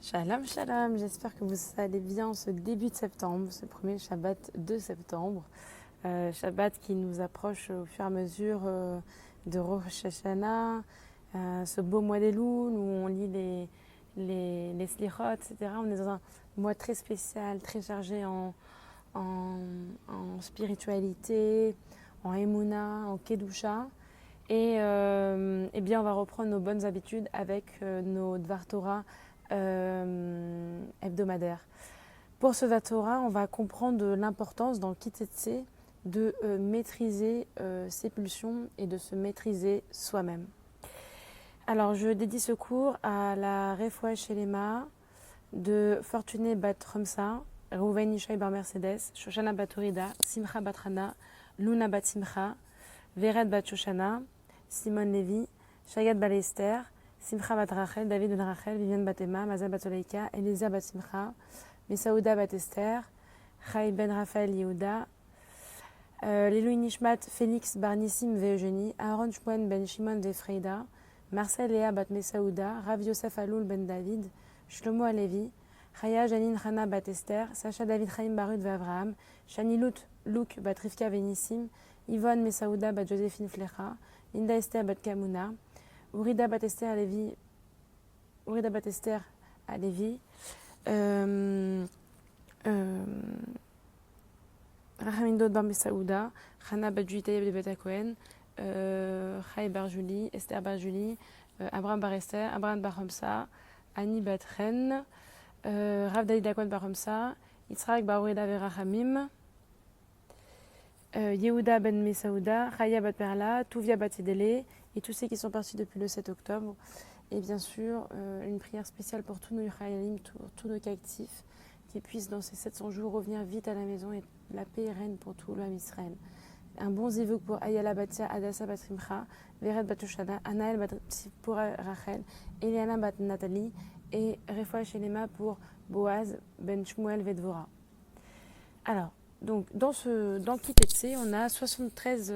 Shalom, shalom, j'espère que vous allez bien ce début de septembre, ce premier Shabbat de septembre. Shabbat qui nous approche au fur et à mesure de Rosh Hashanah, ce beau mois d'Elul où on lit les slichot, etc. On est dans un mois très spécial, très chargé en spiritualité, en Emouna, en Kedusha. Et bien, on va reprendre nos bonnes habitudes avec nos Dvar Torah hebdomadaires. Pour ce Dvar Torah, on va comprendre l'importance dans le Kitetse de maîtriser ses pulsions et de se maîtriser soi-même. Alors, je dédie ce cours à la Refoua Shelema de Fortuné Bat Romsa, Rouven Ishaï Bar Mercedes, Shoshana Bat Orida, Simcha Bat Hana, Luna Bat Simcha, Vered Bat Shoshana, Simon Lévi, Shagat Bat Esther, Simcha Bat Rachel, David Ben Rachel, Viviane Bat Emma, Mazal Bat Oleika, Elisa Bat Simcha, Mesaouda Bat Esther, Chai Ben Raphaël Yehuda, Léloui Nishmat, Félix Bar Nissim Ve Eugénie, Aaron Shmoen Ben Shimon Ve Freida, Marcel Léa Bat Mesaouda, Rav Yosef Aloul Ben David, Shlomo Alevi, Chaya Janine Hana Bat Esther, Sacha David Chaim Barut Ve Avraham, Shani Luke Bat Rivka Ve Nissim, Yvonne Mesaouda Bat Joséphine Flecha, Linda Esther Bat Kamuna, Urida Bat Esther Alevi, Rahamindot Bar Mesaouda, Hana Bat Juitaïb de Bet Cohen, Chai Bar Julie, Esther Bar Julie, Abraham Bar Esther, Abraham Bar Hamsa, Annie Bat Ren, Rav David Akon Bar Hamsa, Yitzhak Bar Urida Ve Rahamim, Yehuda Ben Mesaouda, Chaya Bat Perla, Touvia Bat Idele, et tous ceux qui sont partis depuis le 7 octobre. Et bien sûr, une prière spéciale pour tous nos Yuchayalim, tous nos captifs, qui puissent dans ces 700 jours revenir vite à la maison et la paix règne pour tout l'homme Israël. Un bon zivuk pour Ayala Batia, Adassa Bat Rimcha, Vered Bat Shoshana, Anaël Bat pour Rachel, Eliana Bat Nathalie et Refoua Shelema pour Boaz Ben Shmuel Vedvora. Alors, donc dans Kitetse, on a 74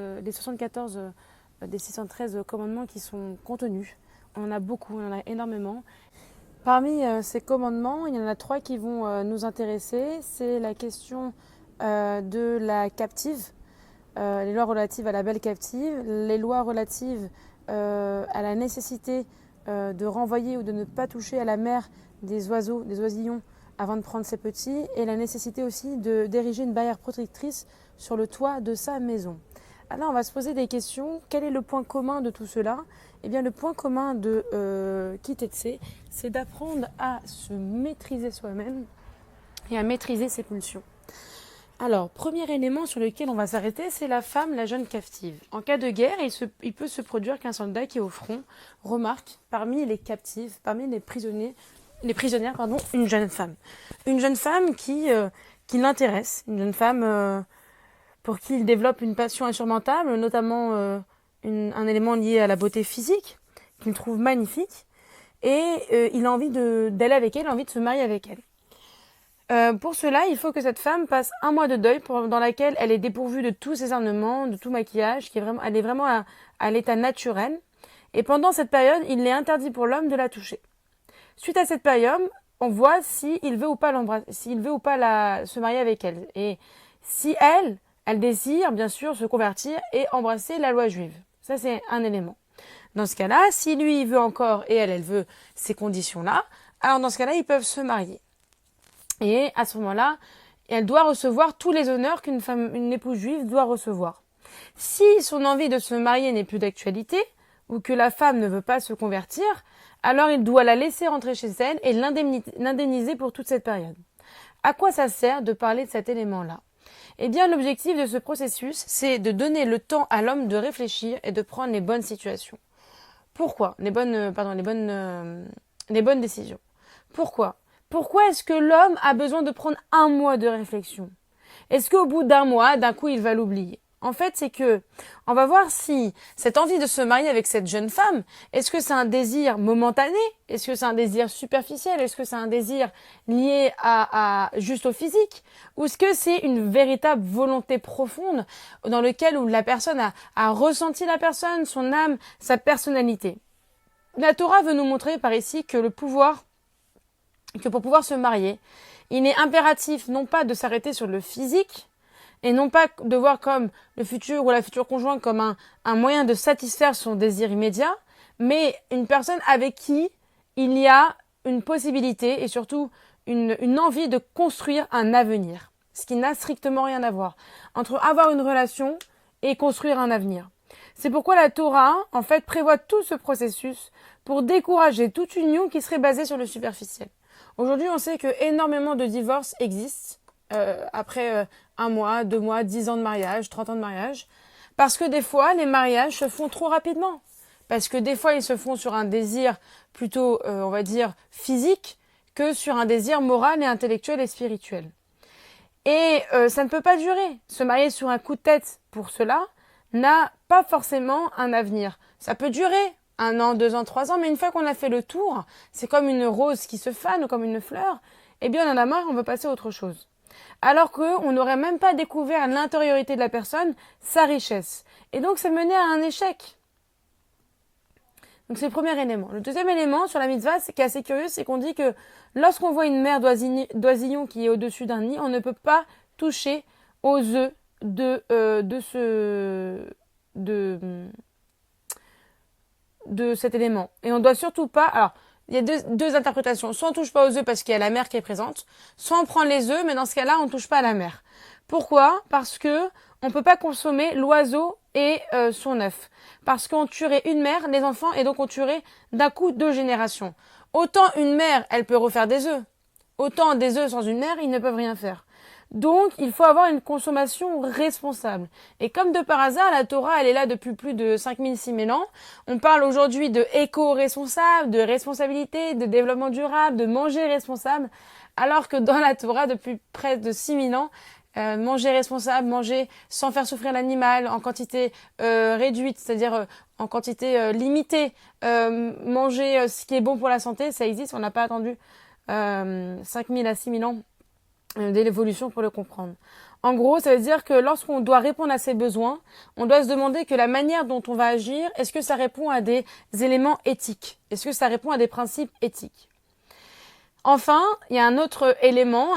des 613 commandements qui sont contenus. On en a beaucoup, on en a énormément. Parmi ces commandements, il y en a 3 qui vont nous intéresser. C'est la question de la captive, les lois relatives à la belle captive, les lois relatives à la nécessité de renvoyer ou de ne pas toucher à la mère des oiseaux, des oisillons, avant de prendre ses petits, et la nécessité aussi d'ériger une barrière protectrice sur le toit de sa maison. Alors on va se poser des questions. Quel est le point commun de tout cela ? Eh bien le point commun de Kitetse, c'est d'apprendre à se maîtriser soi-même et à maîtriser ses pulsions. Alors, premier élément sur lequel on va s'arrêter, c'est la femme, la jeune captive. En cas de guerre, il peut se produire qu'un soldat qui est au front remarque parmi les captives, parmi les prisonnières, une jeune femme. Une jeune femme qui l'intéresse, une jeune femme pour qui il développe une passion insurmontable, notamment un élément lié à la beauté physique, qu'il trouve magnifique, et il a envie d'aller avec elle, il a envie de se marier avec elle. Pour cela, il faut que cette femme passe un mois de deuil dans laquelle elle est dépourvue de tous ses ornements, de tout maquillage, elle est vraiment à l'état naturel. Et pendant cette période, il est interdit pour l'homme de la toucher. Suite à cette période, on voit s'il veut ou pas l'embrasser, s'il veut ou pas se marier avec elle. Et si elle désire bien sûr se convertir et embrasser la loi juive. Ça, c'est un élément. Dans ce cas-là, si lui il veut encore et elle veut ces conditions-là, alors dans ce cas-là, ils peuvent se marier. Et à ce moment-là, elle doit recevoir tous les honneurs une épouse juive doit recevoir. Si son envie de se marier n'est plus d'actualité, ou que la femme ne veut pas se convertir, alors il doit la laisser rentrer chez elle et l'indemniser pour toute cette période. À quoi ça sert de parler de cet élément-là ? Eh bien, l'objectif de ce processus, c'est de donner le temps à l'homme de réfléchir et de prendre les bonnes situations. Pourquoi ? Les bonnes décisions. Pourquoi ? Pourquoi est-ce que l'homme a besoin de prendre un mois de réflexion ? Est-ce qu'au bout d'un mois, d'un coup, il va l'oublier ? En fait, c'est que, on va voir si cette envie de se marier avec cette jeune femme, est-ce que c'est un désir momentané ? Est-ce que c'est un désir superficiel ? Est-ce que c'est un désir lié juste au physique ? Ou est-ce que c'est une véritable volonté profonde dans laquelle où la personne a ressenti la personne, son âme, sa personnalité ? La Torah veut nous montrer par ici que le pouvoir que pour pouvoir se marier, il est impératif non pas de s'arrêter sur le physique, et non pas de voir comme le futur ou la future conjointe comme un moyen de satisfaire son désir immédiat, mais une personne avec qui il y a une possibilité et surtout une envie de construire un avenir, ce qui n'a strictement rien à voir entre avoir une relation et construire un avenir. C'est pourquoi la Torah, en fait, prévoit tout ce processus pour décourager toute union qui serait basée sur le superficiel. Aujourd'hui, on sait que énormément de divorces existent après 1 mois, 2 mois, 10 ans de mariage, 30 ans de mariage, parce que des fois, les mariages se font trop rapidement. Parce que des fois, ils se font sur un désir plutôt, on va dire, physique, que sur un désir moral et intellectuel et spirituel. Et ça ne peut pas durer. Se marier sur un coup de tête pour cela n'a pas forcément un avenir. Ça peut durer 1 an, 2 ans, 3 ans, mais une fois qu'on a fait le tour, c'est comme une rose qui se fane ou comme une fleur, eh bien on en a marre, on veut passer à autre chose. Alors qu'on n'aurait même pas découvert à l'intériorité de la personne sa richesse. Et donc ça menait à un échec. Donc c'est le premier élément. Le deuxième élément sur la mitzvah, qui est assez curieux, c'est qu'on dit que lorsqu'on voit une mère d'oisillon qui est au-dessus d'un nid, on ne peut pas toucher aux œufs de cet élément. Et on doit surtout pas... Alors, il y a deux interprétations. Soit on touche pas aux œufs parce qu'il y a la mère qui est présente, soit on prend les œufs, mais dans ce cas-là, on touche pas à la mère. Pourquoi ? Parce que on peut pas consommer l'oiseau et son œuf. Parce qu'on tuerait une mère, les enfants, et donc on tuerait d'un coup 2 générations. Autant une mère, elle peut refaire des œufs. Autant des œufs sans une mère, ils ne peuvent rien faire. Donc, il faut avoir une consommation responsable. Et comme de par hasard, la Torah, elle est là depuis plus de 5000, 6000 ans. On parle aujourd'hui de éco-responsable, de responsabilité, de développement durable, de manger responsable. Alors que dans la Torah, depuis près de 6000 ans, manger responsable, manger sans faire souffrir l'animal, en quantité réduite, c'est-à-dire en quantité limitée, manger ce qui est bon pour la santé, ça existe, on n'a pas attendu 5000 à 6000 ans de l'évolution pour le comprendre. En gros, ça veut dire que lorsqu'on doit répondre à ses besoins, on doit se demander que la manière dont on va agir, est-ce que ça répond à des éléments éthiques? Est-ce que ça répond à des principes éthiques? Enfin, il y a un autre élément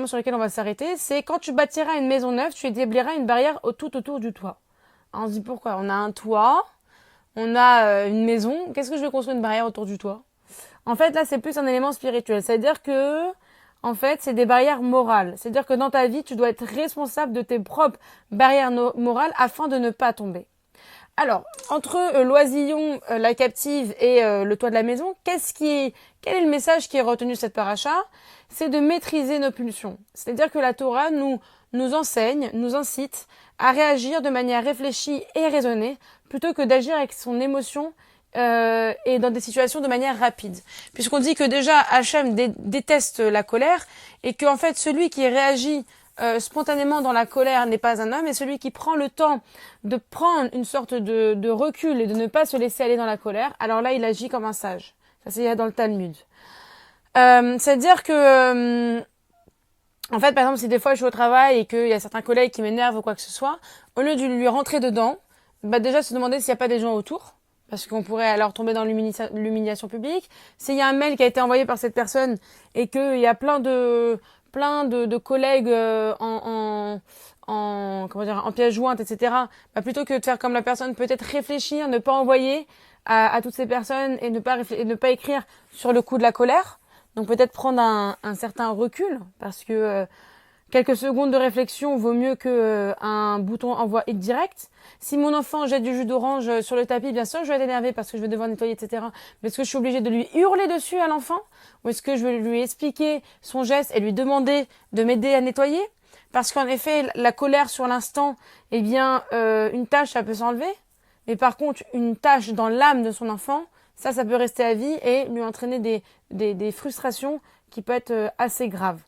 sur lequel on va s'arrêter, c'est quand tu bâtiras une maison neuve, tu établiras une barrière tout autour du toit. Alors on se dit pourquoi? On a un toit, on a une maison, qu'est-ce que je vais construire une barrière autour du toit? En fait, là, c'est plus un élément spirituel. C'est-à-dire que, en fait, c'est des barrières morales. C'est-à-dire que dans ta vie, tu dois être responsable de tes propres barrières morales afin de ne pas tomber. Alors, entre l'oisillon, la captive et le toit de la maison, quel est le message qui est retenu de cette paracha? C'est de maîtriser nos pulsions. C'est-à-dire que la Torah nous enseigne, nous incite à réagir de manière réfléchie et raisonnée, plutôt que d'agir avec son émotion et dans des situations de manière rapide. Puisqu'on dit que déjà Hachem déteste la colère et qu'en fait celui qui réagit spontanément dans la colère n'est pas un homme, et celui qui prend le temps de prendre une sorte de recul et de ne pas se laisser aller dans la colère, alors là il agit comme un sage. Ça c'est dans le Talmud. C'est-à-dire que en fait par exemple si des fois je suis au travail et qu'il y a certains collègues qui m'énervent ou quoi que ce soit, au lieu de lui rentrer dedans, bah déjà se demander s'il n'y a pas des gens autour, parce qu'on pourrait alors tomber dans l'humiliation publique. S'il y a un mail qui a été envoyé par cette personne et qu'il y a plein de collègues en pièce jointe, etc. Bah, plutôt que de faire comme la personne, peut-être réfléchir, ne pas envoyer à toutes ces personnes et ne pas écrire sur le coup de la colère. Donc peut-être prendre un certain recul, parce que quelques secondes de réflexion vaut mieux que un bouton envoi direct. Si mon enfant jette du jus d'orange sur le tapis, bien sûr, je vais être énervée parce que je vais devoir nettoyer, etc. Mais est-ce que je suis obligée de lui hurler dessus à l'enfant? Ou est-ce que je vais lui expliquer son geste et lui demander de m'aider à nettoyer? Parce qu'en effet, la colère sur l'instant, eh bien, une tâche, ça peut s'enlever. Mais par contre, une tâche dans l'âme de son enfant, ça peut rester à vie et lui entraîner des frustrations qui peuvent être assez graves.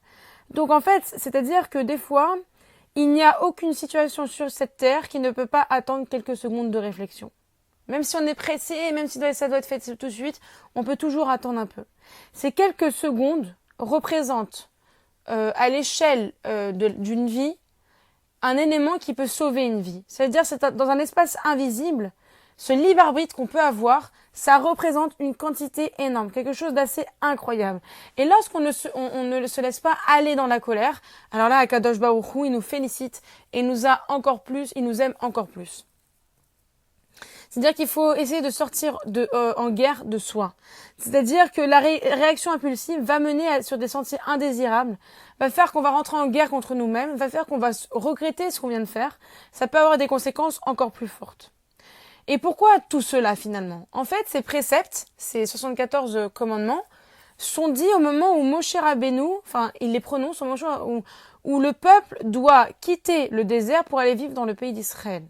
Donc en fait, c'est-à-dire que des fois, il n'y a aucune situation sur cette terre qui ne peut pas attendre quelques secondes de réflexion. Même si on est pressé, même si ça doit être fait tout de suite, on peut toujours attendre un peu. Ces quelques secondes représentent à l'échelle d'une vie un élément qui peut sauver une vie. C'est-à-dire c'est dans un espace invisible, ce libre arbitre qu'on peut avoir, ça représente une quantité énorme, quelque chose d'assez incroyable. Et lorsqu'on on ne se laisse pas aller dans la colère, alors là, Akadosh Baruch Hu, il nous félicite et nous a encore plus, il nous aime encore plus. C'est-à-dire qu'il faut essayer de sortir en guerre de soi. C'est-à-dire que la réaction impulsive va mener sur des sentiers indésirables, va faire qu'on va rentrer en guerre contre nous-mêmes, va faire qu'on va regretter ce qu'on vient de faire. Ça peut avoir des conséquences encore plus fortes. Et pourquoi tout cela finalement? En fait, ces préceptes, ces 74 commandements, sont dits au moment où Moshe Rabbeinu, enfin, il les prononce au moment où le peuple doit quitter le désert pour aller vivre dans le pays d'Israël.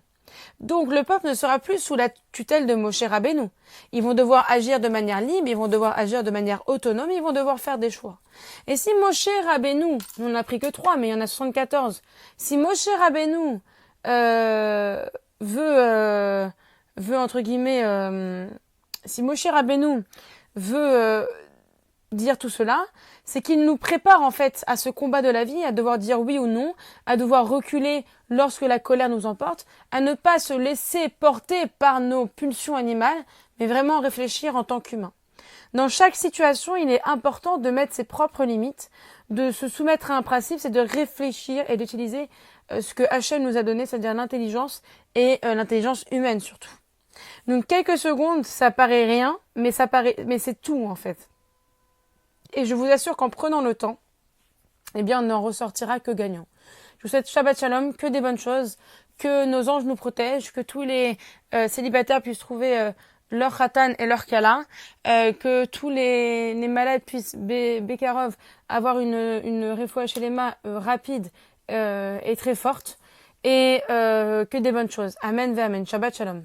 Donc le peuple ne sera plus sous la tutelle de Moshe Rabbeinu. Ils vont devoir agir de manière libre, ils vont devoir agir de manière autonome, ils vont devoir faire des choix. Et si Moshe Rabbeinu, on n'en a pris que 3, mais il y en a 74, si Moshe Rabbeinu veut entre guillemets, si Moshe Rabbeinu veut dire tout cela, c'est qu'il nous prépare en fait à ce combat de la vie, à devoir dire oui ou non, à devoir reculer lorsque la colère nous emporte, à ne pas se laisser porter par nos pulsions animales, mais vraiment réfléchir en tant qu'humain. Dans chaque situation, il est important de mettre ses propres limites, de se soumettre à un principe, c'est de réfléchir et d'utiliser ce que Hachem nous a donné, c'est-à-dire l'intelligence et l'intelligence humaine surtout. Donc quelques secondes, ça paraît rien, mais c'est tout en fait. Et je vous assure qu'en prenant le temps, eh bien, on n'en ressortira que gagnant. Je vous souhaite Shabbat Shalom, que des bonnes choses, que nos anges nous protègent, que tous les célibataires puissent trouver leur khatan et leur kala, que tous les malades puissent, Bekarov, avoir une refoua shelema rapide et très forte, et que des bonnes choses. Amen ve amen. Shabbat Shalom.